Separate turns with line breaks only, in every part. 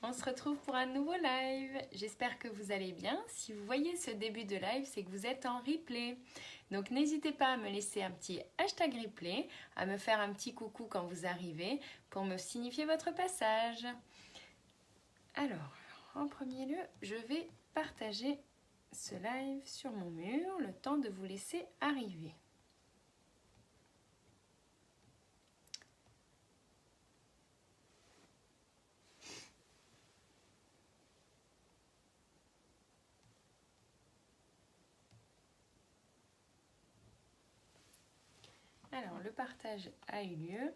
on se retrouve pour un nouveau live. J'espère que vous allez bien. Si vous voyez ce début de live, c'est que vous êtes en replay. Donc n'hésitez pas à me laisser un petit hashtag replay, à me faire un petit coucou quand vous arrivez pour me signifier votre passage. Alors, en premier lieu, je vais partager ce live sur mon mur, le temps de vous laisser arriver. Alors, le partage a eu lieu.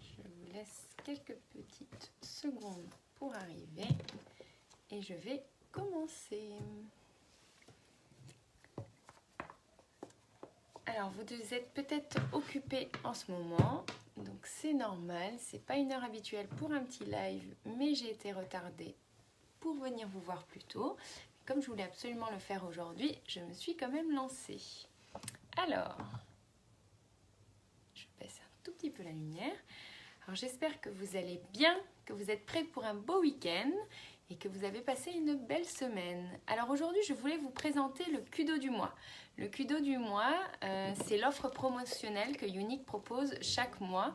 Je vous laisse quelques petites secondes pour arriver et je vais commencer. Alors, vous êtes peut-être occupés en ce moment, donc c'est normal, c'est pas une heure habituelle pour un petit live, mais j'ai été retardée pour venir vous voir plus tôt. Comme je voulais absolument le faire aujourd'hui, je me suis quand même lancée. Alors, je baisse un tout petit peu la lumière. Alors j'espère que vous allez bien, que vous êtes prêts pour un beau week-end et que vous avez passé une belle semaine. Alors aujourd'hui, je voulais vous présenter le Kudo du mois. Le Kudo du mois, c'est l'offre promotionnelle que Younique propose chaque mois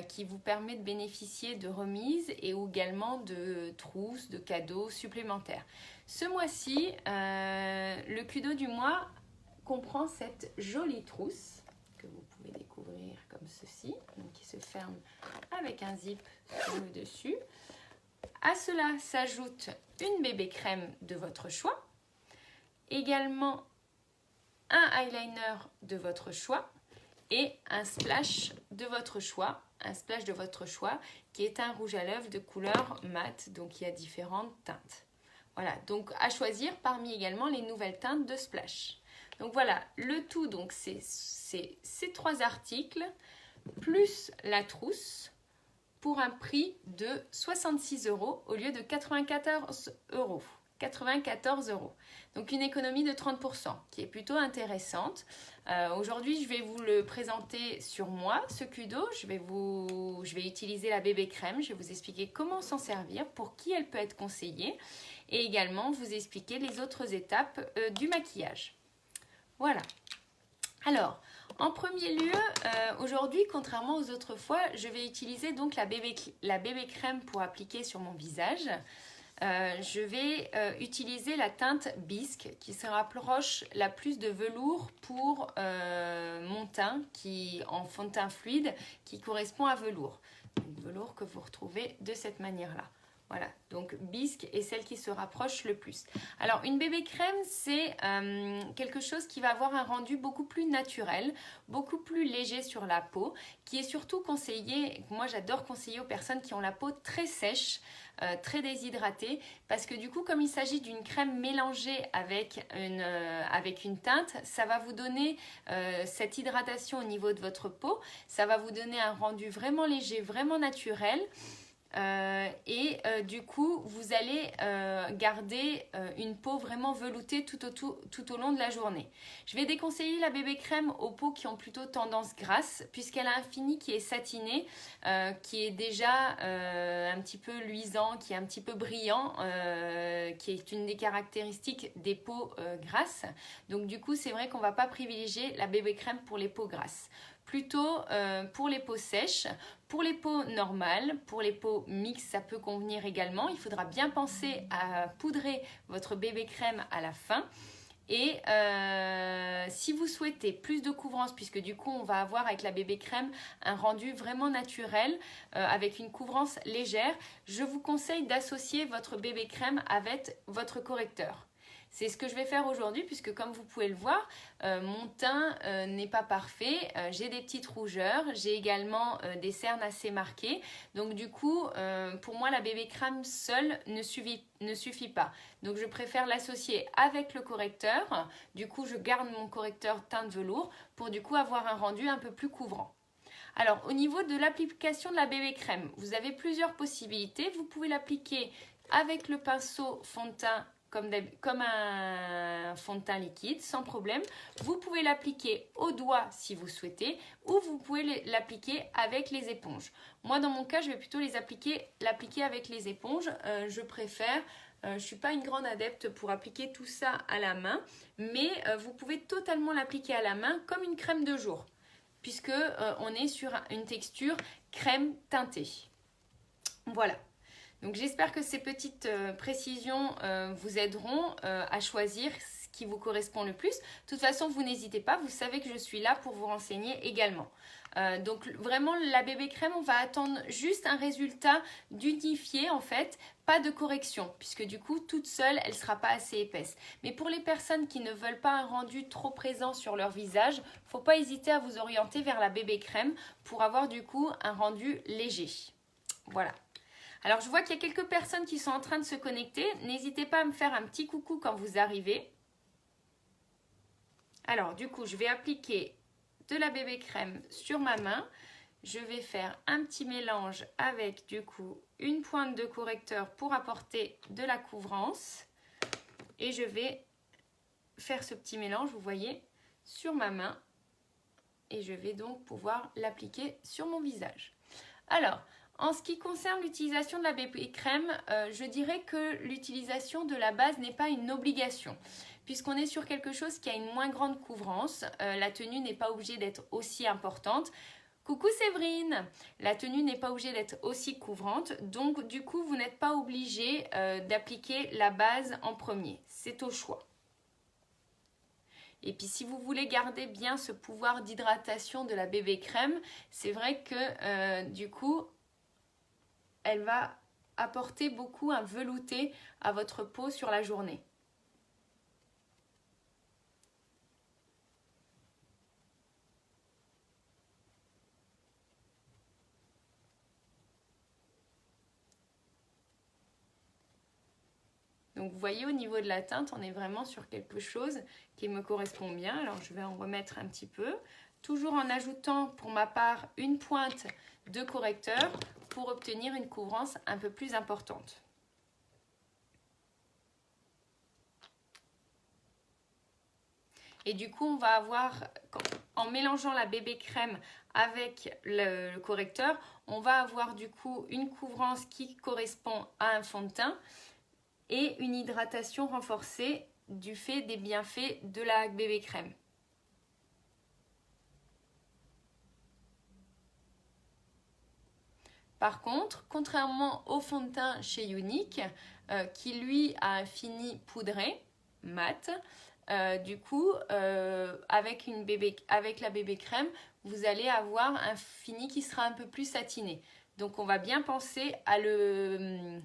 qui vous permet de bénéficier de remises et également de trousses, de cadeaux supplémentaires. Ce mois-ci, le Kudo du mois comprend cette jolie trousse que vous pouvez découvrir comme ceci, donc qui se ferme avec un zip sur le dessus. À cela s'ajoute une bébé crème de votre choix, également un eyeliner de votre choix et un splash de votre choix, qui est un rouge à lèvres de couleur mat, donc il y a différentes teintes. Voilà, donc à choisir parmi également les nouvelles teintes de splash. Donc voilà, le tout, donc c'est ces 3 articles, plus la trousse, pour un prix de 66 € au lieu de 94 €. 94 €. Donc une économie de 30%, qui est plutôt intéressante. Aujourd'hui, je vais vous le présenter sur moi, ce Kudo. Je vais utiliser la bébé crème. Je vais vous expliquer comment s'en servir, pour qui elle peut être conseillée, et également vous expliquer les autres étapes du maquillage. Voilà. Alors, en premier lieu, aujourd'hui, contrairement aux autres fois, je vais utiliser donc la bébé crème pour appliquer sur mon visage. Je vais utiliser la teinte Bisque qui se rapproche la plus de velours pour mon teint, qui en fond de teint fluide, qui correspond à velours. Donc, velours que vous retrouvez de cette manière-là. Voilà, donc Bisque est celle qui se rapproche le plus. Alors une bébé crème, c'est quelque chose qui va avoir un rendu beaucoup plus naturel, beaucoup plus léger sur la peau, qui est surtout conseillé, moi j'adore conseiller aux personnes qui ont la peau très sèche, très déshydratée, parce que du coup comme il s'agit d'une crème mélangée avec une teinte, ça va vous donner cette hydratation au niveau de votre peau, ça va vous donner un rendu vraiment léger, vraiment naturel. Du coup vous allez garder une peau vraiment veloutée tout au long de la journée. Je vais déconseiller la bébé crème aux peaux qui ont plutôt tendance grasse, puisqu'elle a un fini qui est satiné, qui est déjà un petit peu luisant, qui est un petit peu brillant, qui est une des caractéristiques des peaux grasses. Donc du coup c'est vrai qu'on ne va pas privilégier la bébé crème pour les peaux grasses. Plutôt pour les peaux sèches, pour les peaux normales, pour les peaux mixtes, ça peut convenir également. Il faudra bien penser à poudrer votre bébé crème à la fin. Et si vous souhaitez plus de couvrance, puisque du coup on va avoir avec la bébé crème un rendu vraiment naturel, avec une couvrance légère, je vous conseille d'associer votre bébé crème avec votre correcteur. C'est ce que je vais faire aujourd'hui, puisque comme vous pouvez le voir, mon teint n'est pas parfait. J'ai des petites rougeurs, j'ai également des cernes assez marquées. Donc du coup, pour moi, la bébé crème seule ne suffit pas. Donc je préfère l'associer avec le correcteur. Du coup, je garde mon correcteur teint de velours pour du coup avoir un rendu un peu plus couvrant. Alors, au niveau de l'application de la bébé crème, vous avez plusieurs possibilités. Vous pouvez l'appliquer avec le pinceau fond de teint comme un fond de teint liquide, sans problème. Vous pouvez l'appliquer au doigt si vous souhaitez, ou vous pouvez l'appliquer avec les éponges. Moi, dans mon cas, je vais plutôt l'appliquer avec les éponges. Je préfère. Je ne suis pas une grande adepte pour appliquer tout ça à la main, mais vous pouvez totalement l'appliquer à la main comme une crème de jour, puisque on est sur une texture crème teintée. Voilà. Donc j'espère que ces petites précisions vous aideront à choisir ce qui vous correspond le plus. De toute façon, vous n'hésitez pas, vous savez que je suis là pour vous renseigner également. Donc vraiment, la bébé crème, on va attendre juste un résultat d'unifié en fait, pas de correction, puisque du coup, toute seule, elle ne sera pas assez épaisse. Mais pour les personnes qui ne veulent pas un rendu trop présent sur leur visage, il ne faut pas hésiter à vous orienter vers la bébé crème pour avoir du coup un rendu léger. Voilà. Alors, je vois qu'il y a quelques personnes qui sont en train de se connecter. N'hésitez pas à me faire un petit coucou quand vous arrivez. Alors, du coup, je vais appliquer de la bébé crème sur ma main. Je vais faire un petit mélange avec, du coup, une pointe de correcteur pour apporter de la couvrance. Et je vais faire ce petit mélange, vous voyez, sur ma main. Et je vais donc pouvoir l'appliquer sur mon visage. Alors, en ce qui concerne l'utilisation de la bébé crème, je dirais que l'utilisation de la base n'est pas une obligation. Puisqu'on est sur quelque chose qui a une moins grande couvrance, la tenue n'est pas obligée d'être aussi importante. Coucou Séverine, la tenue n'est pas obligée d'être aussi couvrante, donc du coup vous n'êtes pas obligé d'appliquer la base en premier, c'est au choix. Et puis si vous voulez garder bien ce pouvoir d'hydratation de la bébé crème, c'est vrai que du coup, elle va apporter beaucoup un velouté à votre peau sur la journée. Donc vous voyez, au niveau de la teinte, on est vraiment sur quelque chose qui me correspond bien. Alors je vais en remettre un petit peu, toujours en ajoutant pour ma part une pointe de correcteur pour obtenir une couvrance un peu plus importante. Et du coup, on va avoir, en mélangeant la bébé crème avec le correcteur, on va avoir du coup une couvrance qui correspond à un fond de teint et une hydratation renforcée du fait des bienfaits de la bébé crème. Par contre, contrairement au fond de teint chez Younique, qui lui a un fini poudré, mat, du coup, avec la bébé crème, vous allez avoir un fini qui sera un peu plus satiné. Donc on va bien penser à le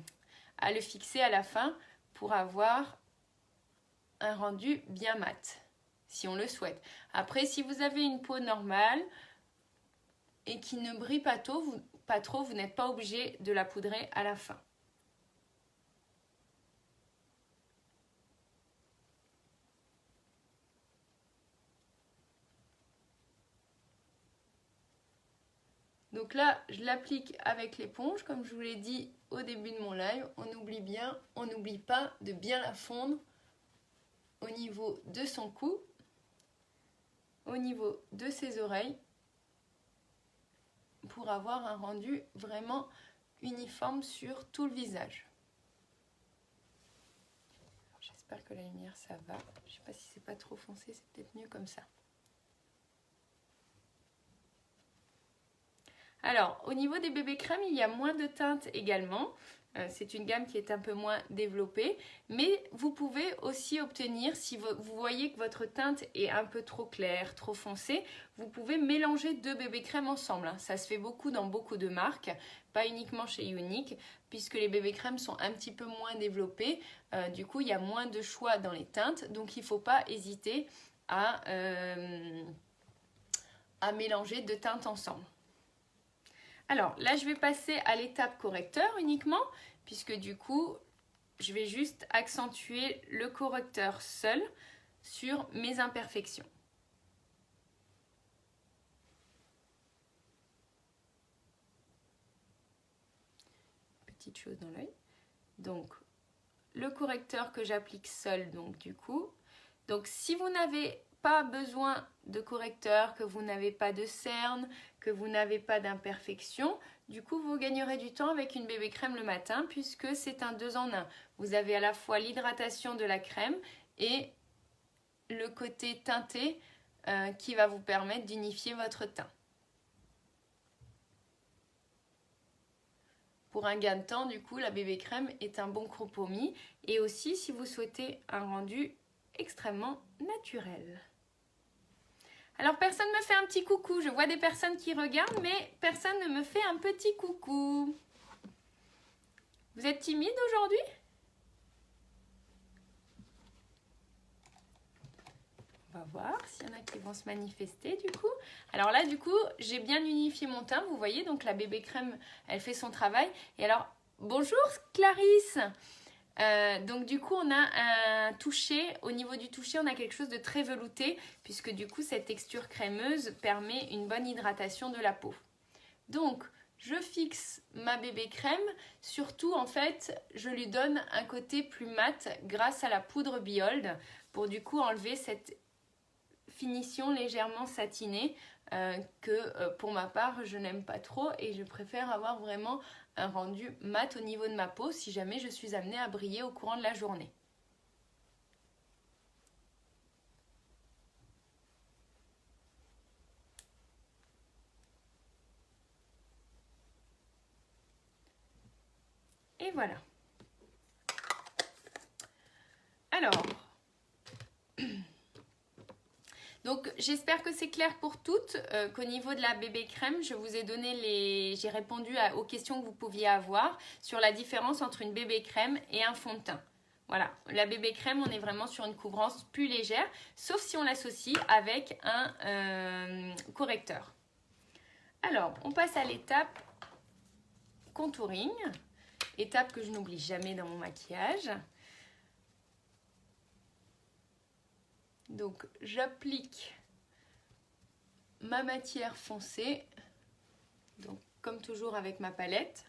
fixer à la fin pour avoir un rendu bien mat, si on le souhaite. Après, si vous avez une peau normale et qui ne brille pas trop, vous n'êtes pas obligé de la poudrer à la fin. Donc là, je l'applique avec l'éponge, comme je vous l'ai dit au début de mon live. On n'oublie pas de bien la fondre au niveau de son cou, au niveau de ses oreilles, pour avoir un rendu vraiment uniforme sur tout le visage. J'espère que la lumière ça va. Je ne sais pas si c'est pas trop foncé, c'est peut-être mieux comme ça. Alors, au niveau des bébés crèmes, il y a moins de teintes également. C'est une gamme qui est un peu moins développée. Mais vous pouvez aussi obtenir, si vous voyez que votre teinte est un peu trop claire, trop foncée, vous pouvez mélanger deux bébés crèmes ensemble. Ça se fait beaucoup dans beaucoup de marques, pas uniquement chez Younique, puisque les bébés crèmes sont un petit peu moins développés. Du coup, il y a moins de choix dans les teintes. Donc, il ne faut pas hésiter à mélanger deux teintes ensemble. Alors là, je vais passer à l'étape correcteur uniquement, puisque du coup, je vais juste accentuer le correcteur seul sur mes imperfections. Petite chose dans l'œil. Donc, le correcteur que j'applique seul, donc du coup. Donc si vous n'avez pas besoin de correcteur, que vous n'avez pas de cerne, que vous n'avez pas d'imperfection, du coup vous gagnerez du temps avec une bébé crème le matin puisque c'est un 2 en 1. Vous avez à la fois l'hydratation de la crème et le côté teinté qui va vous permettre d'unifier votre teint. Pour un gain de temps, du coup, la bébé crème est un bon compromis. Et aussi, si vous souhaitez un rendu extrêmement naturel. Alors, personne ne me fait un petit coucou. Je vois des personnes qui regardent, mais personne ne me fait un petit coucou. Vous êtes timide aujourd'hui ? On va voir s'il y en a qui vont se manifester du coup. Alors là du coup j'ai bien unifié mon teint, vous voyez, donc la bébé crème elle fait son travail. Et alors bonjour Clarisse. Donc du coup on a un toucher, au niveau du toucher on a quelque chose de très velouté puisque du coup cette texture crémeuse permet une bonne hydratation de la peau. Donc je fixe ma bébé crème, surtout en fait je lui donne un côté plus mat grâce à la poudre Behold pour du coup enlever cette finition légèrement satinée que pour ma part je n'aime pas trop et je préfère avoir vraiment un rendu mat au niveau de ma peau si jamais je suis amenée à briller au courant de la journée. Et voilà. Alors, donc j'espère que c'est clair pour toutes, qu'au niveau de la bébé crème, je vous ai donné j'ai répondu aux questions que vous pouviez avoir sur la différence entre une bébé crème et un fond de teint. Voilà, la bébé crème, on est vraiment sur une couvrance plus légère, sauf si on l'associe avec un correcteur. Alors, on passe à l'étape contouring, étape que je n'oublie jamais dans mon maquillage. Donc j'applique ma matière foncée, donc comme toujours avec ma palette.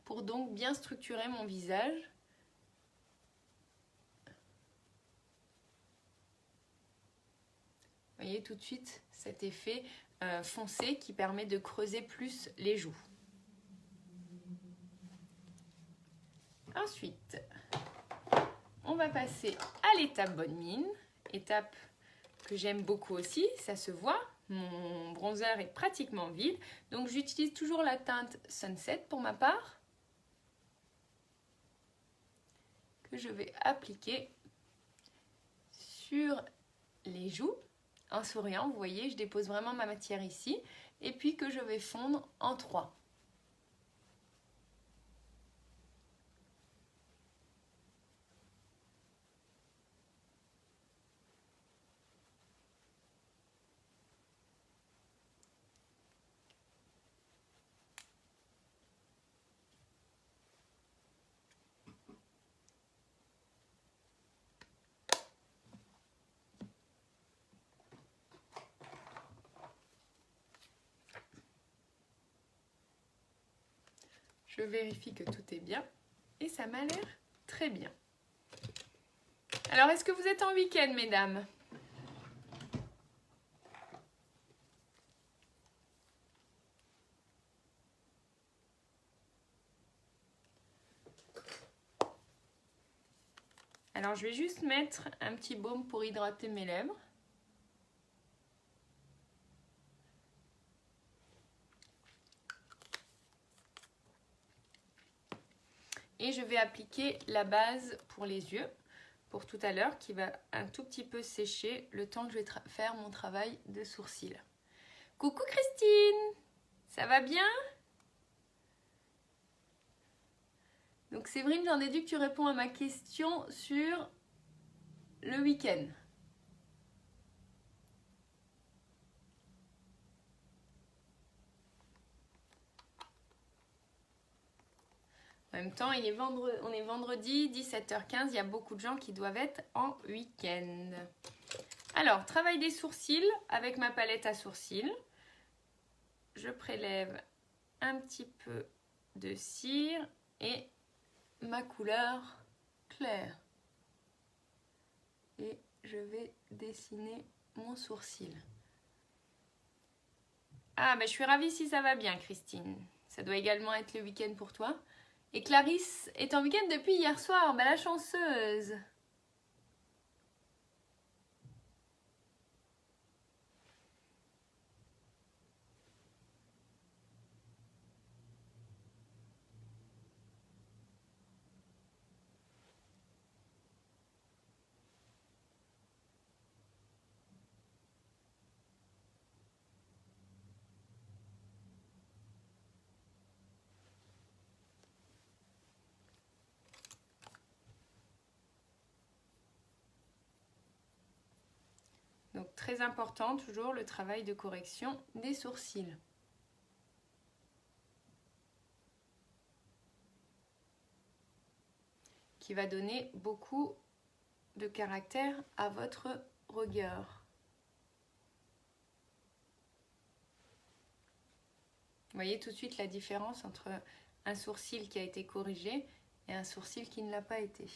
Pour donc bien structurer mon visage. Vous voyez tout de suite cet effet foncé qui permet de creuser plus les joues. Ensuite, on va passer à l'étape bonne mine, étape que j'aime beaucoup aussi, ça se voit. Mon bronzer est pratiquement vide, donc j'utilise toujours la teinte Sunset pour ma part, que je vais appliquer sur les joues. En souriant, vous voyez, je dépose vraiment ma matière ici, et puis que je vais fondre en 3. Je vérifie que tout est bien et ça m'a l'air très bien. Alors, est-ce que vous êtes en week-end, mesdames ? Alors, je vais juste mettre un petit baume pour hydrater mes lèvres. Et je vais appliquer la base pour les yeux. pour tout à l'heure qui va un tout petit peu sécher le temps que je vais faire mon travail de sourcil. Coucou Christine, ça va bien? Donc Séverine, j'en déduis que tu réponds à ma question sur le week-end. En même temps, on est vendredi, 17h15, il y a beaucoup de gens qui doivent être en week-end. Alors, travail des sourcils avec ma palette à sourcils. Je prélève un petit peu de cire et ma couleur claire. Et je vais dessiner mon sourcil. Ah, ben je suis ravie si ça va bien, Christine. Ça doit également être le week-end pour toi. Et Clarisse est en week-end depuis hier soir. Ben la chanceuse. Donc très important toujours le travail de correction des sourcils. Qui va donner beaucoup de caractère à votre regard. Vous voyez tout de suite la différence entre un sourcil qui a été corrigé et un sourcil qui ne l'a pas été.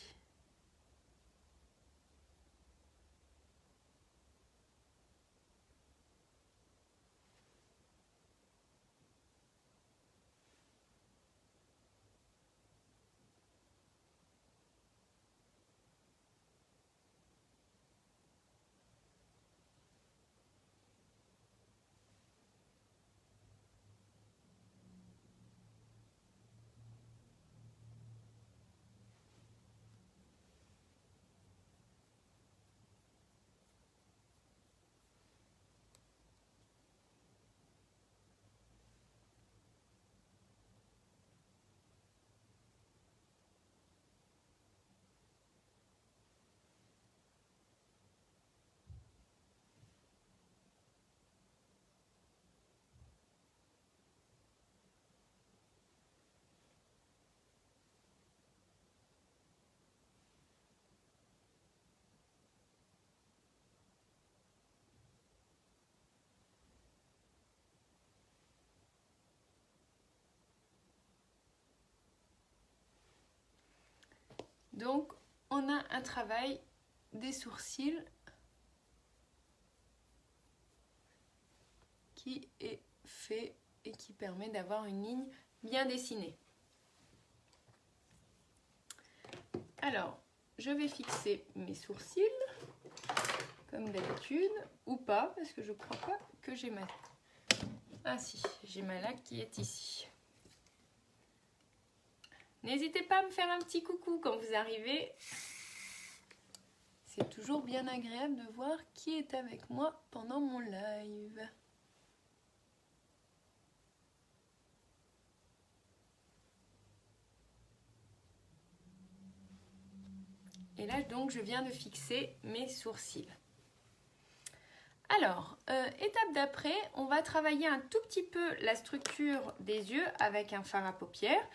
Donc, on a un travail des sourcils qui est fait et qui permet d'avoir une ligne bien dessinée. Alors, je vais fixer mes sourcils, comme d'habitude, ou pas, parce que je ne crois pas que j'ai ma... Ah si, j'ai ma laque qui est ici. N'hésitez pas à me faire un petit coucou quand vous arrivez. C'est toujours bien agréable de voir qui est avec moi pendant mon live. Et là, donc, je viens de fixer mes sourcils. Alors, étape d'après, on va travailler un tout petit peu la structure des yeux avec un fard à paupières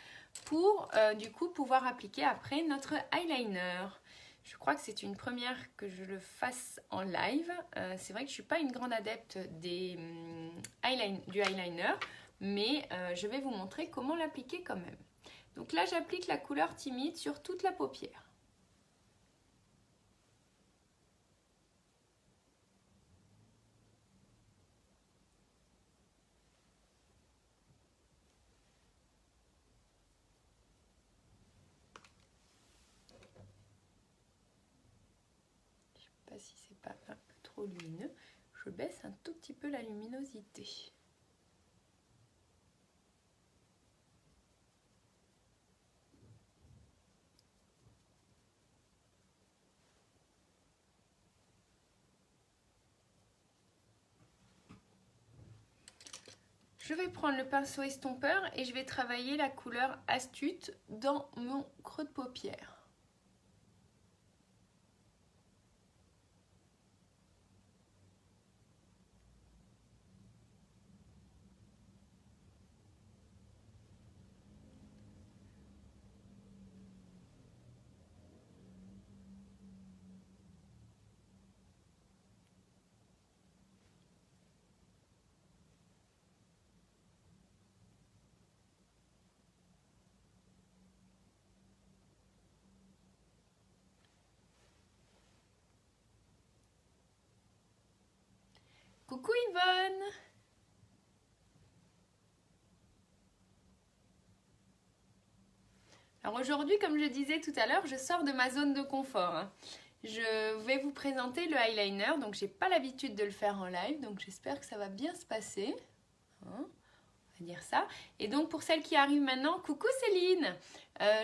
pour, du coup, pouvoir appliquer après notre eyeliner. Je crois que c'est une première que je le fasse en live. C'est vrai que je ne suis pas une grande adepte du eyeliner, mais je vais vous montrer comment l'appliquer quand même. Donc là, j'applique la couleur timide sur toute la paupière. Si c'est pas un peu trop lumineux, je baisse un tout petit peu la luminosité. je vais prendre le pinceau estompeur et je vais travailler la couleur Astute dans mon creux de paupière. Coucou Yvonne! Alors aujourd'hui, comme je disais tout à l'heure, je sors de ma zone de confort, hein. Je vais vous présenter le eyeliner, donc j'ai pas l'habitude de le faire en live, donc j'espère que ça va bien se passer, hein, on va dire ça. Et donc pour celles qui arrivent maintenant, coucou Céline,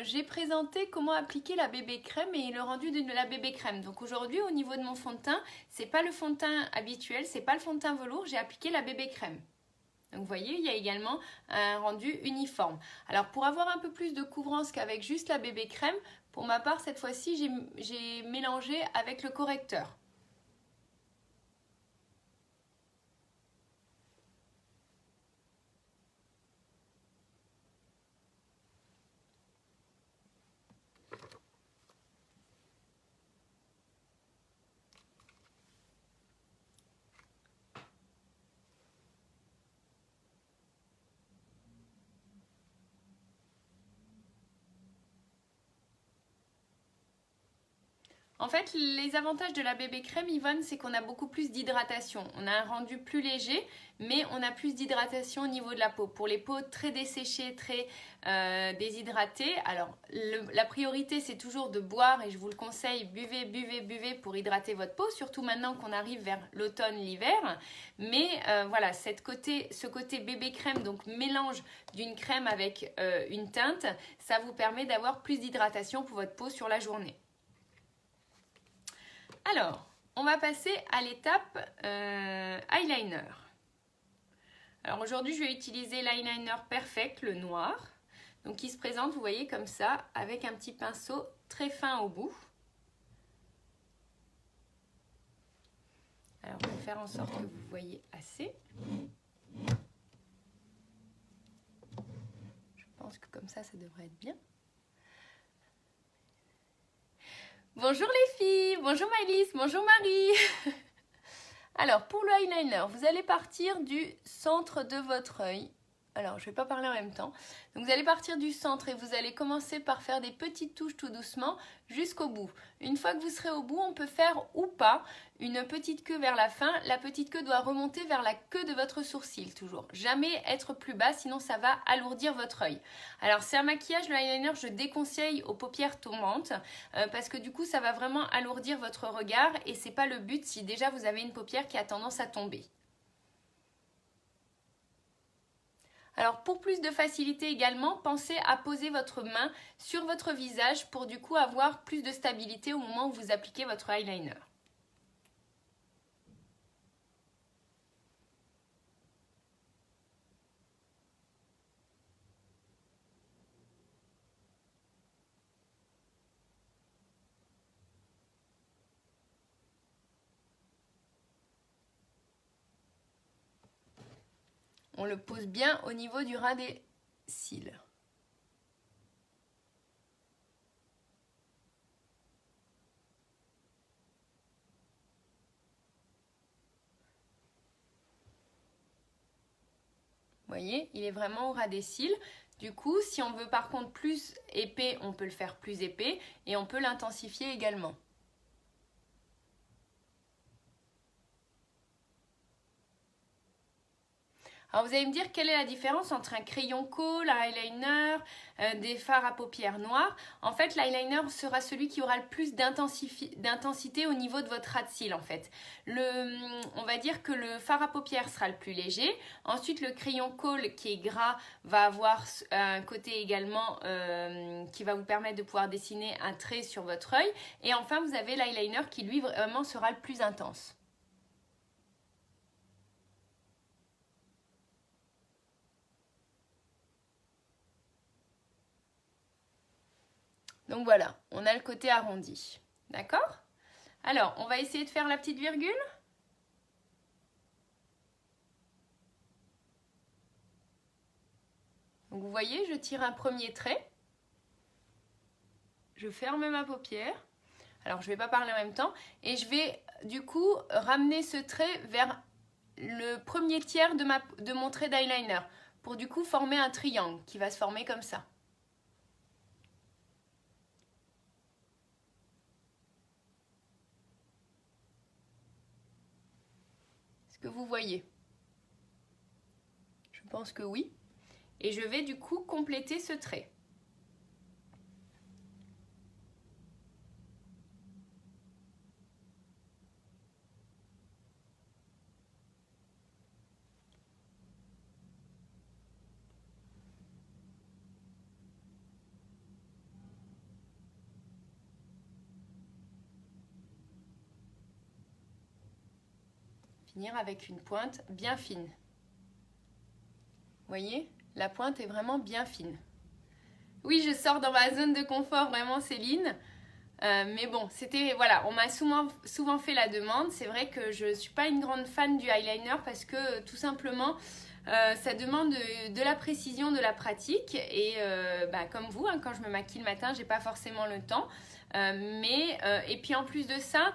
j'ai présenté comment appliquer la bébé crème et le rendu de la bébé crème. Donc aujourd'hui au niveau de mon fond de teint, c'est pas le fond de teint habituel, c'est pas le fond de teint velours, j'ai appliqué la bébé crème. Donc vous voyez, il y a également un rendu uniforme. Alors pour avoir un peu plus de couvrance qu'avec juste la bébé crème, pour ma part cette fois-ci j'ai mélangé avec le correcteur. En fait, les avantages de la bébé crème, Yvonne, c'est qu'on a beaucoup plus d'hydratation. On a un rendu plus léger, mais on a plus d'hydratation au niveau de la peau. Pour les peaux très desséchées, très déshydratées, alors la priorité, c'est toujours de boire, et je vous le conseille, buvez, buvez, buvez pour hydrater votre peau, surtout maintenant qu'on arrive vers l'automne, l'hiver. Mais voilà, ce côté bébé crème, donc mélange d'une crème avec une teinte, ça vous permet d'avoir plus d'hydratation pour votre peau sur la journée. Alors, on va passer à l'étape eyeliner. Alors aujourd'hui, je vais utiliser l'eyeliner Perfect, le noir. Donc, qui se présente, vous voyez, comme ça, avec un petit pinceau très fin au bout. Alors, on va faire en sorte que vous voyez assez. Je pense que comme ça devrait être bien. Bonjour les filles, bonjour Maëlys, bonjour Marie. Alors pour le eyeliner, vous allez partir du centre de votre œil. Alors je ne vais pas parler en même temps. Donc vous allez partir du centre et vous allez commencer par faire des petites touches tout doucement jusqu'au bout. Une fois que vous serez au bout, on peut faire ou pas une petite queue vers la fin. La petite queue doit remonter vers la queue de votre sourcil toujours. Jamais être plus bas, sinon ça va alourdir votre œil. Alors c'est un maquillage, le eyeliner, je déconseille aux paupières tombantes parce que du coup ça va vraiment alourdir votre regard et c'est pas le but si déjà vous avez une paupière qui a tendance à tomber. Alors pour plus de facilité également, pensez à poser votre main sur votre visage pour du coup avoir plus de stabilité au moment où vous appliquez votre eyeliner. On le pose bien au niveau du ras des cils. Vous voyez, il est vraiment au ras des cils. Du coup, si on veut par contre plus épais, on peut le faire plus épais et on peut l'intensifier également. Alors vous allez me dire quelle est la différence entre un crayon kohl, un eyeliner, des fards à paupières noirs. En fait, l'eyeliner sera celui qui aura le plus d'intensité au niveau de votre ras de cils en fait. On va dire que le fard à paupières sera le plus léger. Ensuite, le crayon kohl qui est gras va avoir un côté également qui va vous permettre de pouvoir dessiner un trait sur votre œil. Et enfin, vous avez l'eyeliner qui lui vraiment sera le plus intense. Donc voilà, on a le côté arrondi. D'accord? Alors, on va essayer de faire la petite virgule. Donc vous voyez, je tire un premier trait. Je ferme ma paupière. Alors, je ne vais pas parler en même temps. Et je vais, du coup, ramener ce trait vers le premier tiers de mon trait d'eyeliner. Pour, du coup, former un triangle qui va se former comme ça. Est-ce que vous voyez? Je pense que oui. Et je vais, du coup, compléter ce trait. Finir avec une pointe bien fine. Vous voyez, la pointe est vraiment bien fine. Oui, je sors dans ma zone de confort, vraiment, Céline. Mais bon, c'était, voilà, on m'a souvent fait la demande. C'est vrai que je ne suis pas une grande fan du eyeliner parce que tout simplement, ça demande de la précision, de la pratique. Et comme vous, hein, quand je me maquille le matin, j'ai pas forcément le temps. Et puis en plus de ça,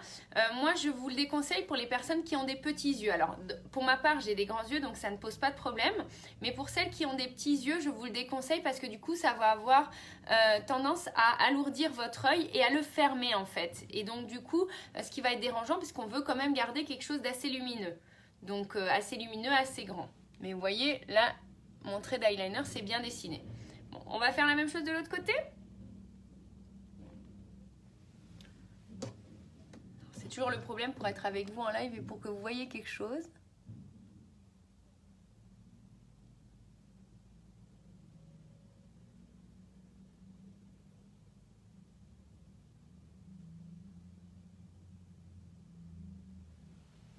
moi je vous le déconseille pour les personnes qui ont des petits yeux. Alors pour ma part, j'ai des grands yeux, donc ça ne pose pas de problème. Mais pour celles qui ont des petits yeux, je vous le déconseille parce que du coup, ça va avoir tendance à alourdir votre œil et à le fermer en fait. Et donc du coup, ce qui va être dérangeant parce qu'on veut quand même garder quelque chose d'assez lumineux. Donc assez lumineux, assez grand. Mais vous voyez, là, mon trait d'eyeliner, c'est bien dessiné. Bon, on va faire la même chose de l'autre côté. C'est toujours le problème pour être avec vous en live et pour que vous voyez quelque chose.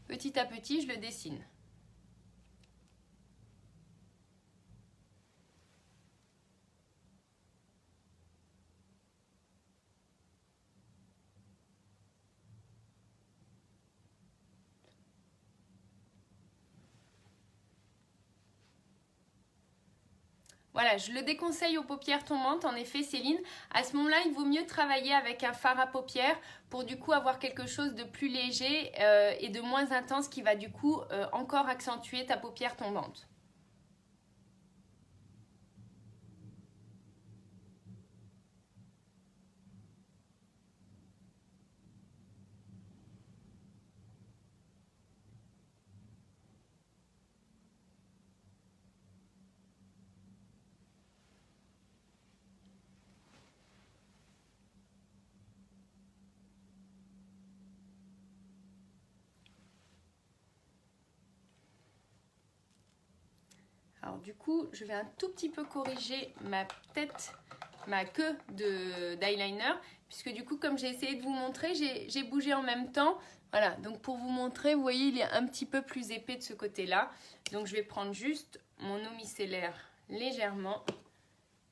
Petit à petit, je le dessine. Voilà, je le déconseille aux paupières tombantes, en effet Céline. À ce moment-là, il vaut mieux travailler avec un fard à paupières pour du coup avoir quelque chose de plus léger et de moins intense qui va du coup encore accentuer ta paupière tombante. Alors du coup, je vais un tout petit peu corriger ma tête, ma queue d'eyeliner, puisque du coup, comme j'ai essayé de vous montrer, j'ai bougé en même temps. Voilà, donc pour vous montrer, vous voyez, il est un petit peu plus épais de ce côté-là. Donc je vais prendre juste mon eau micellaire légèrement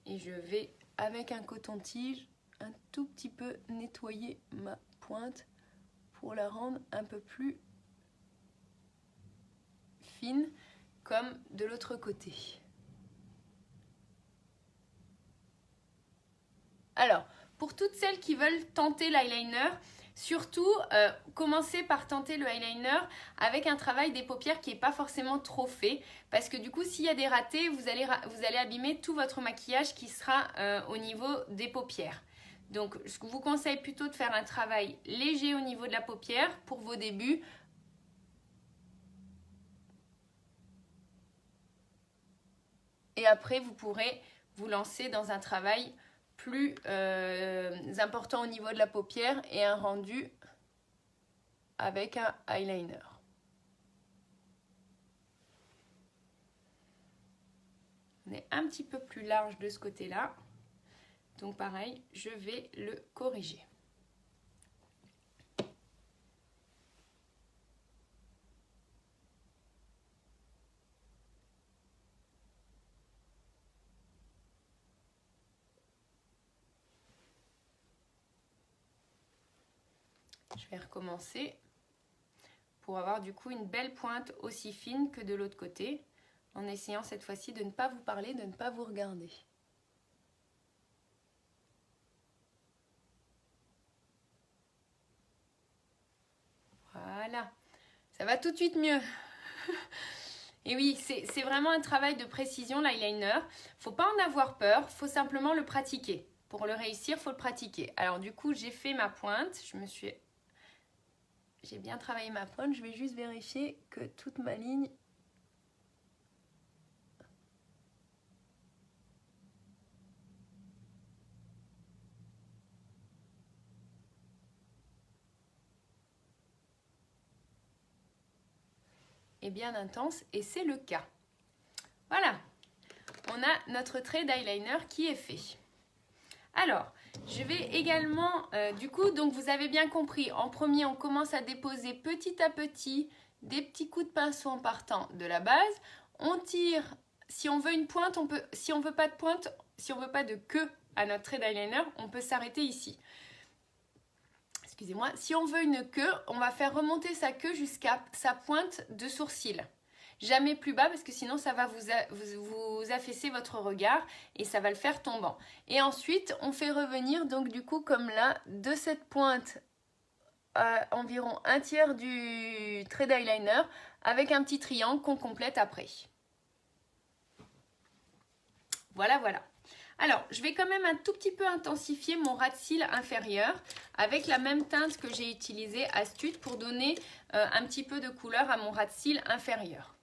et je vais, avec un coton-tige, un tout petit peu nettoyer ma pointe pour la rendre un peu plus fine, comme de l'autre côté. Alors, pour toutes celles qui veulent tenter l'eyeliner, surtout commencez par tenter le eyeliner avec un travail des paupières qui n'est pas forcément trop fait, parce que du coup, s'il y a des ratés, vous allez abîmer tout votre maquillage qui sera au niveau des paupières. Donc, je vous conseille plutôt de faire un travail léger au niveau de la paupière pour vos débuts. Et après, vous pourrez vous lancer dans un travail plus important au niveau de la paupière et un rendu avec un eyeliner. On est un petit peu plus large de ce côté-là. Donc pareil, je vais le corriger. Je vais recommencer pour avoir du coup une belle pointe aussi fine que de l'autre côté, en essayant cette fois-ci de ne pas vous parler, de ne pas vous regarder. Voilà, ça va tout de suite mieux. Et oui, c'est vraiment un travail de précision, l'eyeliner. Faut pas en avoir peur, faut simplement le pratiquer. Pour le réussir, faut le pratiquer. Alors du coup, j'ai fait ma pointe, j'ai bien travaillé ma pointe, je vais juste vérifier que toute ma ligne est bien intense, et c'est le cas. Voilà, on a notre trait d'eyeliner qui est fait. Alors, je vais également, du coup, donc vous avez bien compris, en premier, on commence à déposer petit à petit des petits coups de pinceau en partant de la base. On tire, si on veut une pointe, on peut, si on veut pas de pointe, si on veut pas de queue à notre trait d'eyeliner, on peut s'arrêter ici. Excusez-moi, si on veut une queue, on va faire remonter sa queue jusqu'à sa pointe de sourcil. Jamais plus bas parce que sinon ça va vous affaisser votre regard et ça va le faire tombant. Et ensuite, on fait revenir donc du coup comme là, de cette pointe à environ un tiers du trait d'eyeliner avec un petit triangle qu'on complète après. Voilà, voilà. Alors, je vais quand même un tout petit peu intensifier mon ras de cils inférieur avec la même teinte que j'ai utilisée Astuce pour donner un petit peu de couleur à mon ras de cils inférieur.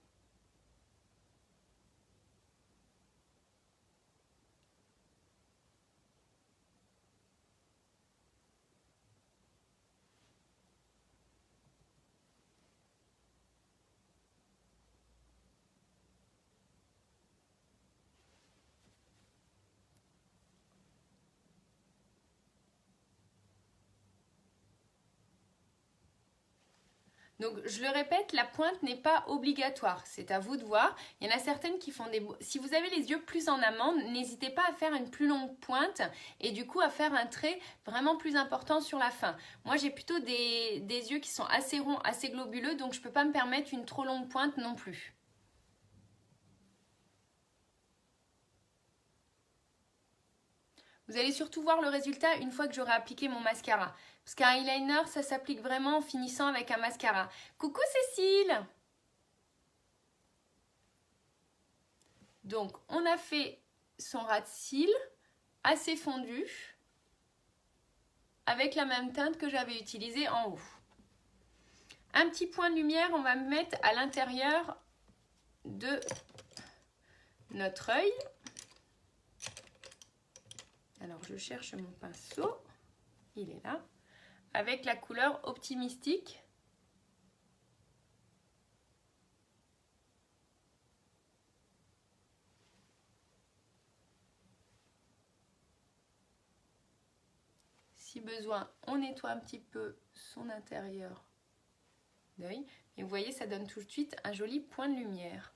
Donc, je le répète, la pointe n'est pas obligatoire. C'est à vous de voir. Il y en a certaines qui font des... Si vous avez les yeux plus en amande, n'hésitez pas à faire une plus longue pointe et du coup à faire un trait vraiment plus important sur la fin. Moi, j'ai plutôt des yeux qui sont assez ronds, assez globuleux, donc je ne peux pas me permettre une trop longue pointe non plus. Vous allez surtout voir le résultat une fois que j'aurai appliqué mon mascara. Parce qu'un eyeliner, ça s'applique vraiment en finissant avec un mascara. Coucou Cécile! Donc, on a fait son ras de cils assez fondu avec la même teinte que j'avais utilisée en haut. Un petit point de lumière, on va mettre à l'intérieur de notre œil. Alors, je cherche mon pinceau. Il est là. Avec la couleur Optimistique. Si besoin, on nettoie un petit peu son intérieur d'œil. Et vous voyez, ça donne tout de suite un joli point de lumière.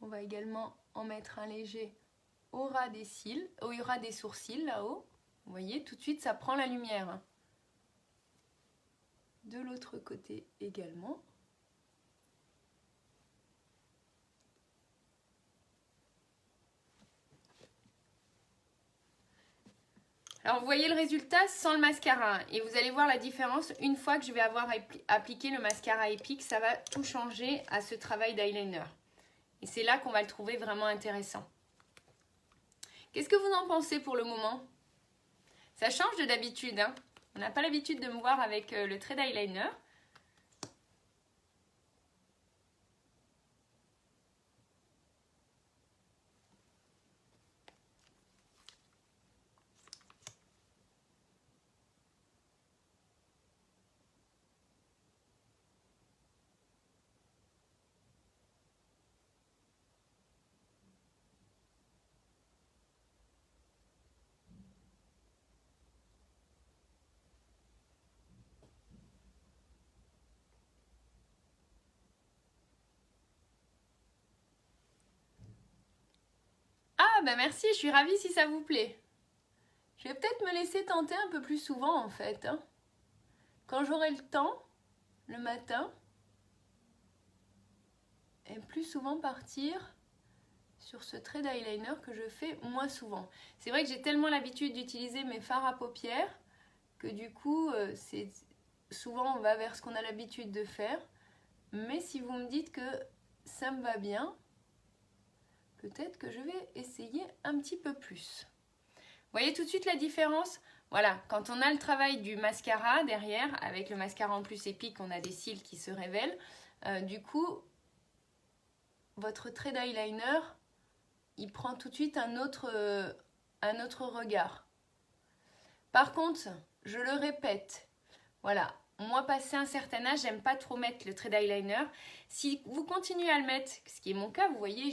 On va également en mettre un léger au ras des cils, au ras des sourcils là-haut. Vous voyez, tout de suite, ça prend la lumière. De l'autre côté également. Alors, vous voyez le résultat sans le mascara. Et vous allez voir la différence une fois que je vais avoir appliqué le mascara Epic. Ça va tout changer à ce travail d'eyeliner. Et c'est là qu'on va le trouver vraiment intéressant. Qu'est-ce que vous en pensez pour le moment? Ça change de d'habitude, hein? On n'a pas l'habitude de me voir avec le trait d'eyeliner. bah merci, je suis ravie si ça vous plaît. Je vais peut-être me laisser tenter un peu plus souvent en fait. Hein. Quand j'aurai le temps, le matin, et plus souvent partir sur ce trait d'eyeliner que je fais moins souvent. C'est vrai que j'ai tellement l'habitude d'utiliser mes fards à paupières que du coup, souvent on va vers ce qu'on a l'habitude de faire. Mais si vous me dites que ça me va bien, peut-être que je vais essayer un petit peu plus. Vous voyez tout de suite la différence? Voilà, quand on a le travail du mascara derrière, avec le mascara en plus épique, on a des cils qui se révèlent. Du coup, votre trait d'eyeliner, il prend tout de suite un autre regard. Par contre, je le répète, voilà, moi passé un certain âge, j'aime pas trop mettre le trait d'eyeliner. Si vous continuez à le mettre, ce qui est mon cas, vous voyez,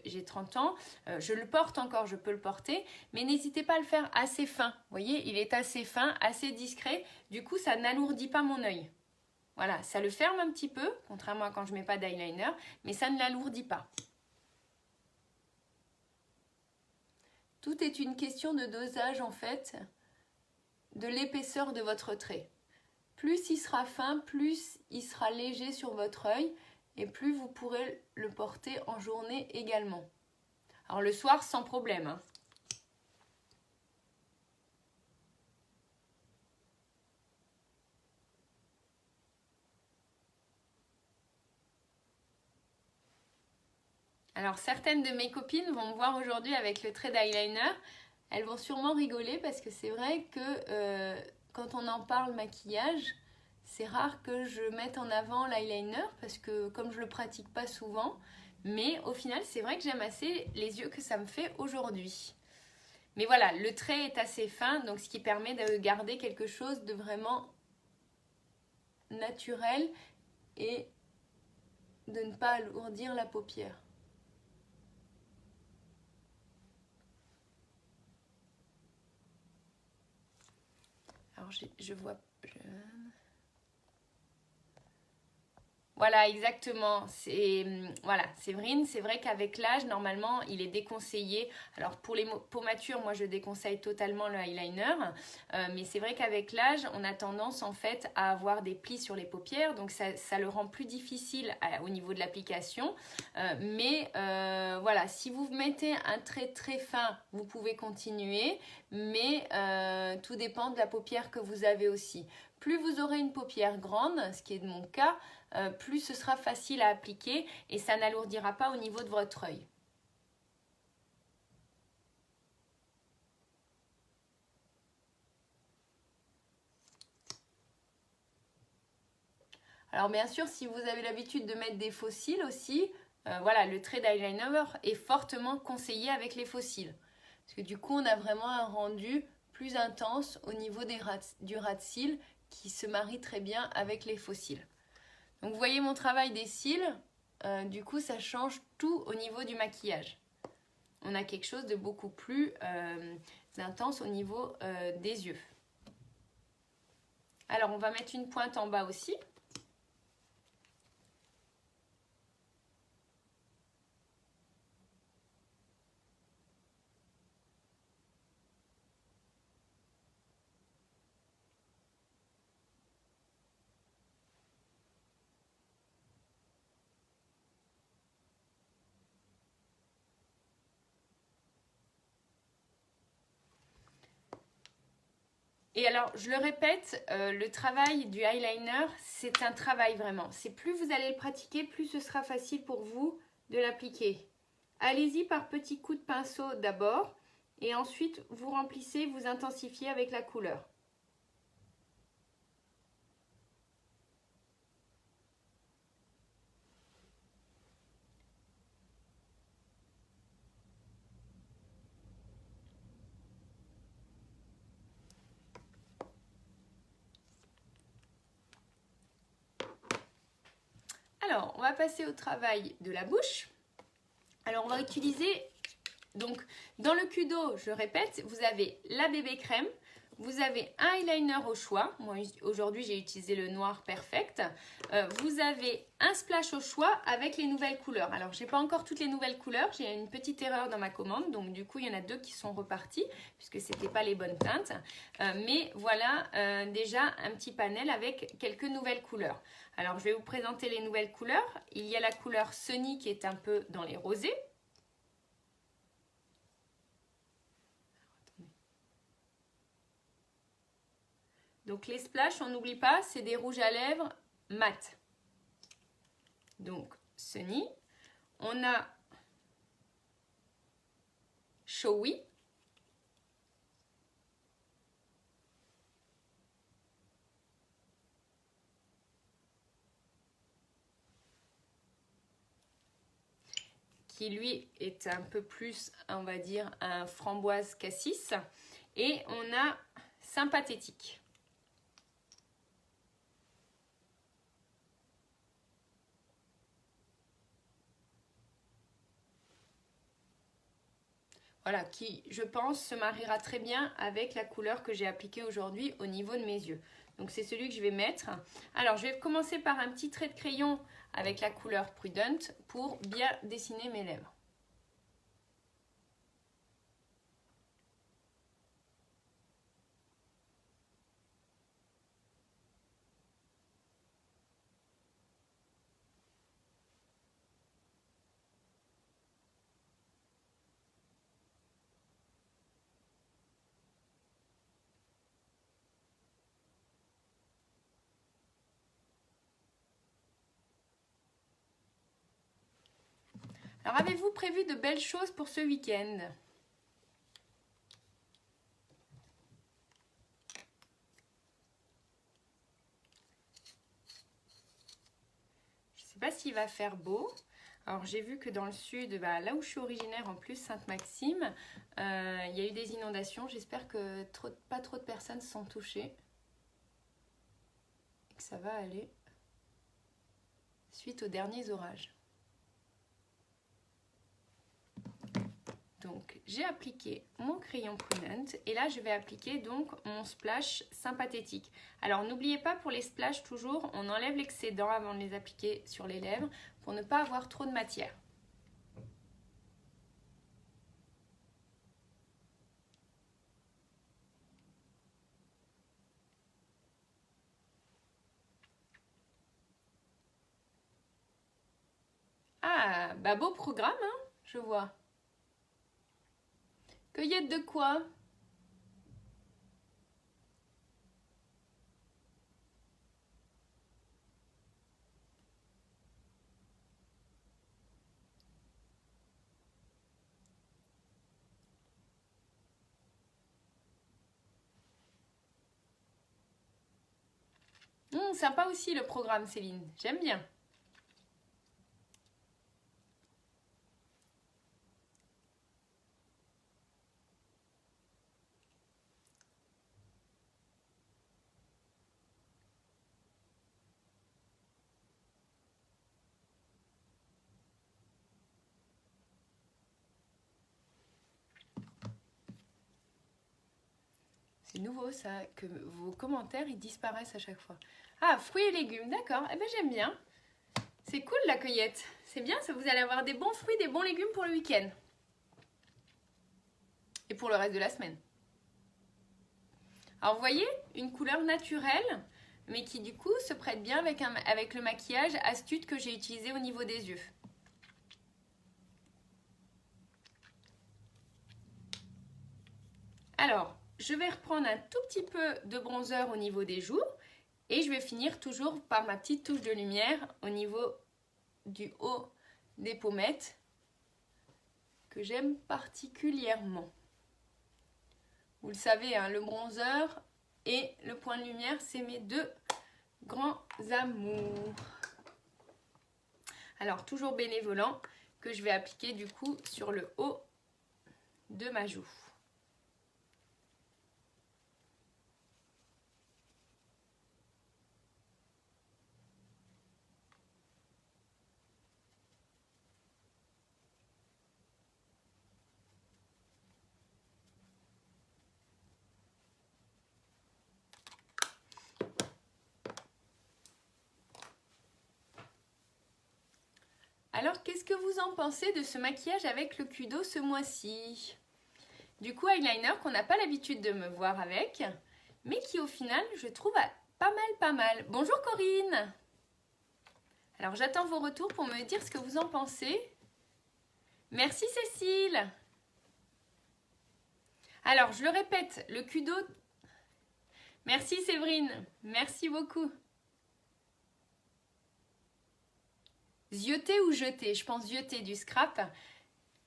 j'ai 30 ans, je le porte encore, je peux le porter, mais n'hésitez pas à le faire assez fin. Vous voyez, il est assez fin, assez discret, du coup ça n'alourdit pas mon œil. Voilà, ça le ferme un petit peu, contrairement à quand je mets pas d'eyeliner, mais ça ne l'alourdit pas. Tout est une question de dosage en fait, de l'épaisseur de votre trait. Plus il sera fin, plus il sera léger sur votre œil et plus vous pourrez le porter en journée également. Alors le soir sans problème. Hein. Alors certaines de mes copines vont me voir aujourd'hui avec le trait d'eyeliner. Elles vont sûrement rigoler parce que c'est vrai que quand on en parle maquillage, c'est rare que je mette en avant l'eyeliner parce que comme je le pratique pas souvent, mais au final c'est vrai que j'aime assez les yeux que ça me fait aujourd'hui. Mais voilà, le trait est assez fin, donc ce qui permet de garder quelque chose de vraiment naturel et de ne pas alourdir la paupière. Alors je vois... Voilà, exactement. Voilà, Séverine, c'est vrai qu'avec l'âge, normalement, il est déconseillé. Alors, pour les peaux matures, moi, je déconseille totalement le eyeliner. Mais c'est vrai qu'avec l'âge, on a tendance, en fait, à avoir des plis sur les paupières. Donc, ça le rend plus difficile au niveau de l'application. Voilà, si vous mettez un trait très fin, vous pouvez continuer. Mais tout dépend de la paupière que vous avez aussi. Plus vous aurez une paupière grande, ce qui est de mon cas, plus ce sera facile à appliquer et ça n'alourdira pas au niveau de votre œil. Alors bien sûr, si vous avez l'habitude de mettre des faux cils aussi, voilà, le trait d'eyeliner est fortement conseillé avec les faux cils. Parce que du coup, on a vraiment un rendu plus intense au niveau du ras de cils qui se marie très bien avec les faux cils. Donc vous voyez mon travail des cils, du coup ça change tout au niveau du maquillage. On a quelque chose de beaucoup plus intense au niveau des yeux. Alors on va mettre une pointe en bas aussi. Et alors, je le répète, le travail du eyeliner, c'est un travail vraiment. C'est plus vous allez le pratiquer, plus ce sera facile pour vous de l'appliquer. Allez-y par petits coups de pinceau d'abord et ensuite vous remplissez, vous intensifiez avec la couleur. Alors, on va passer au travail de la bouche. Alors, on va utiliser, donc, dans le Kudo, je répète, vous avez la bébé crème. vous avez un eyeliner au choix. Moi, aujourd'hui, j'ai utilisé le noir Perfect. Vous avez un splash au choix avec les nouvelles couleurs. Alors, je n'ai pas encore toutes les nouvelles couleurs. J'ai une petite erreur dans ma commande. Donc, du coup, il y en a 2 qui sont repartis puisque ce n'était pas les bonnes teintes. Mais voilà déjà un petit panel avec quelques nouvelles couleurs. Alors, je vais vous présenter les nouvelles couleurs. Il y a la couleur Sunny qui est un peu dans les rosés. Donc les splashes, on n'oublie pas, c'est des rouges à lèvres mat. Donc Sunny. On a Showy. Qui lui est un peu plus, on va dire, un framboise cassis. Et on a Sympathétique. Voilà, qui, je pense, se mariera très bien avec la couleur que j'ai appliquée aujourd'hui au niveau de mes yeux. Donc, c'est celui que je vais mettre. Alors, je vais commencer par un petit trait de crayon avec la couleur Prudent pour bien dessiner mes lèvres. Alors, avez-vous prévu de belles choses pour ce week-end ? Je ne sais pas s'il va faire beau. Alors, j'ai vu que dans le sud, là où je suis originaire, en plus, Sainte-Maxime, il y a eu des inondations. J'espère que pas trop de personnes se sont touchées. Et que ça va aller suite aux derniers orages. Donc, j'ai appliqué mon crayon Prudent et là, je vais appliquer donc mon splash Sympathétique. Alors, n'oubliez pas pour les splashes, toujours, on enlève l'excédent avant de les appliquer sur les lèvres pour ne pas avoir trop de matière. Ah, beau programme, hein, je vois. Cueillette de quoi ? Sympa aussi le programme, Céline. J'aime bien. C'est nouveau ça, que vos commentaires ils disparaissent à chaque fois. Ah, fruits et légumes, d'accord. Eh bien j'aime bien. C'est cool la cueillette. C'est bien, ça vous allez avoir des bons fruits, des bons légumes pour le week-end. Et pour le reste de la semaine. Alors vous voyez, une couleur naturelle, mais qui du coup se prête bien avec le maquillage astuce que j'ai utilisé au niveau des yeux. Alors, je vais reprendre un tout petit peu de bronzer au niveau des joues et je vais finir toujours par ma petite touche de lumière au niveau du haut des pommettes que j'aime particulièrement. Vous le savez, hein, le bronzer et le point de lumière, c'est mes 2 grands amours. Alors, toujours bénévolant que je vais appliquer du coup sur le haut de ma joue. Alors, qu'est-ce que vous en pensez de ce maquillage avec le Kudo ce mois-ci? Du coup, eyeliner qu'on n'a pas l'habitude de me voir avec, mais qui au final, je trouve pas mal. Bonjour Corinne! Alors, j'attends vos retours pour me dire ce que vous en pensez. Merci Cécile! Alors, je le répète, le Kudo... Merci Séverine, merci beaucoup. Zioter ou jeter? Je pense zioter du scrap.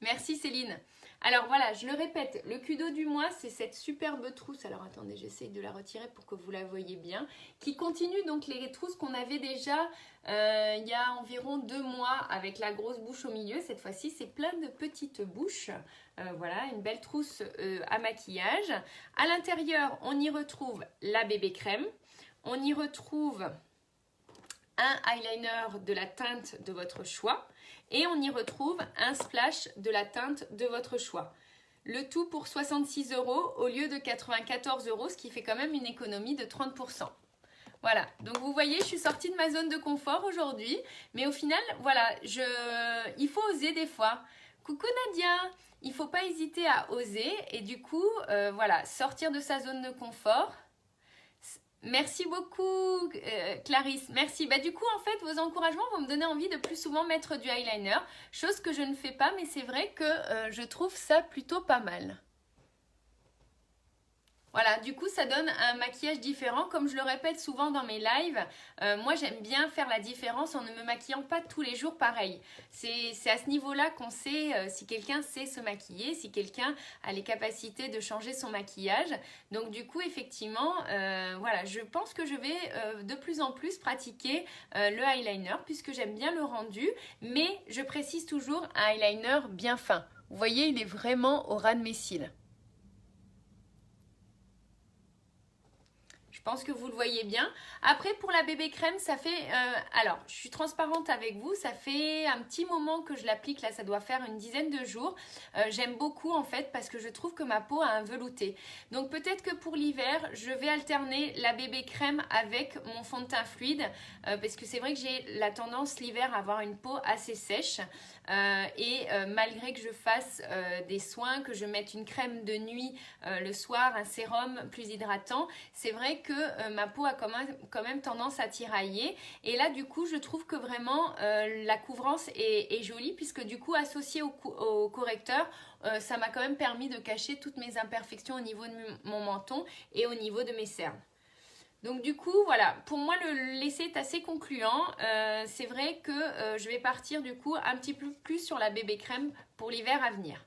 Merci Céline. Alors voilà, je le répète, le Kudo du mois, c'est cette superbe trousse. Alors attendez, j'essaye de la retirer pour que vous la voyez bien. Qui continue donc les trousses qu'on avait déjà il y a environ 2 mois avec la grosse bouche au milieu. Cette fois-ci, c'est plein de petites bouches. Voilà, une belle trousse à maquillage. À l'intérieur, on y retrouve la bébé crème. On y retrouve un eyeliner de la teinte de votre choix et on y retrouve un splash de la teinte de votre choix. Le tout pour 66 € au lieu de 94 €, ce qui fait quand même une économie de 30%. Voilà, donc vous voyez, je suis sortie de ma zone de confort aujourd'hui, mais au final, voilà, il faut oser des fois. Coucou Nadia, il ne faut pas hésiter à oser et du coup, voilà, sortir de sa zone de confort. Merci beaucoup Clarisse, merci. Bah, du coup en fait vos encouragements vont me donner envie de plus souvent mettre du eyeliner, chose que je ne fais pas mais c'est vrai que je trouve ça plutôt pas mal. Voilà, du coup ça donne un maquillage différent. Comme je le répète souvent dans mes lives, moi j'aime bien faire la différence en ne me maquillant pas tous les jours pareil. C'est à ce niveau-là qu'on sait si quelqu'un sait se maquiller, si quelqu'un a les capacités de changer son maquillage. Donc du coup effectivement, voilà, je pense que je vais de plus en plus pratiquer le eyeliner puisque j'aime bien le rendu, mais je précise toujours un eyeliner bien fin. Vous voyez, il est vraiment au ras de mes cils. Je pense que vous le voyez bien. Après, pour la bébé crème, ça fait... alors, je suis transparente avec vous. Ça fait un petit moment que je l'applique. Là, ça doit faire une dizaine de jours. J'aime beaucoup, en fait, parce que je trouve que ma peau a un velouté. Donc, peut-être que pour l'hiver, je vais alterner la bébé crème avec mon fond de teint fluide. Parce que c'est vrai que j'ai la tendance, l'hiver, à avoir une peau assez sèche. Malgré que je fasse des soins, que je mette une crème de nuit le soir, un sérum plus hydratant, c'est vrai que ma peau a quand même tendance à tirailler. Et là, du coup, je trouve que vraiment la couvrance est jolie puisque du coup, associée au correcteur, ça m'a quand même permis de cacher toutes mes imperfections au niveau de mon menton et au niveau de mes cernes. Donc du coup, voilà, pour moi l'essai est assez concluant. C'est vrai que je vais partir du coup un petit peu plus sur la bébé crème pour l'hiver à venir.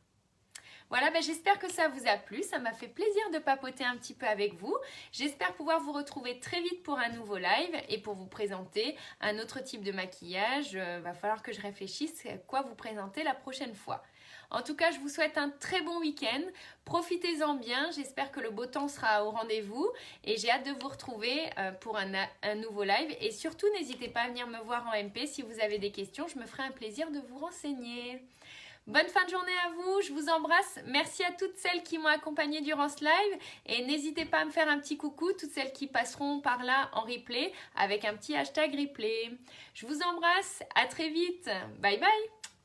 Voilà, ben j'espère que ça vous a plu. Ça m'a fait plaisir de papoter un petit peu avec vous. J'espère pouvoir vous retrouver très vite pour un nouveau live et pour vous présenter un autre type de maquillage. Va falloir que je réfléchisse à quoi vous présenter la prochaine fois. En tout cas, je vous souhaite un très bon week-end. Profitez-en bien. J'espère que le beau temps sera au rendez-vous. Et j'ai hâte de vous retrouver pour un nouveau live. Et surtout, n'hésitez pas à venir me voir en MP si vous avez des questions. Je me ferai un plaisir de vous renseigner. Bonne fin de journée à vous, je vous embrasse. Merci à toutes celles qui m'ont accompagnée durant ce live. Et n'hésitez pas à me faire un petit coucou, toutes celles qui passeront par là en replay avec un petit hashtag replay. Je vous embrasse, à très vite. Bye bye.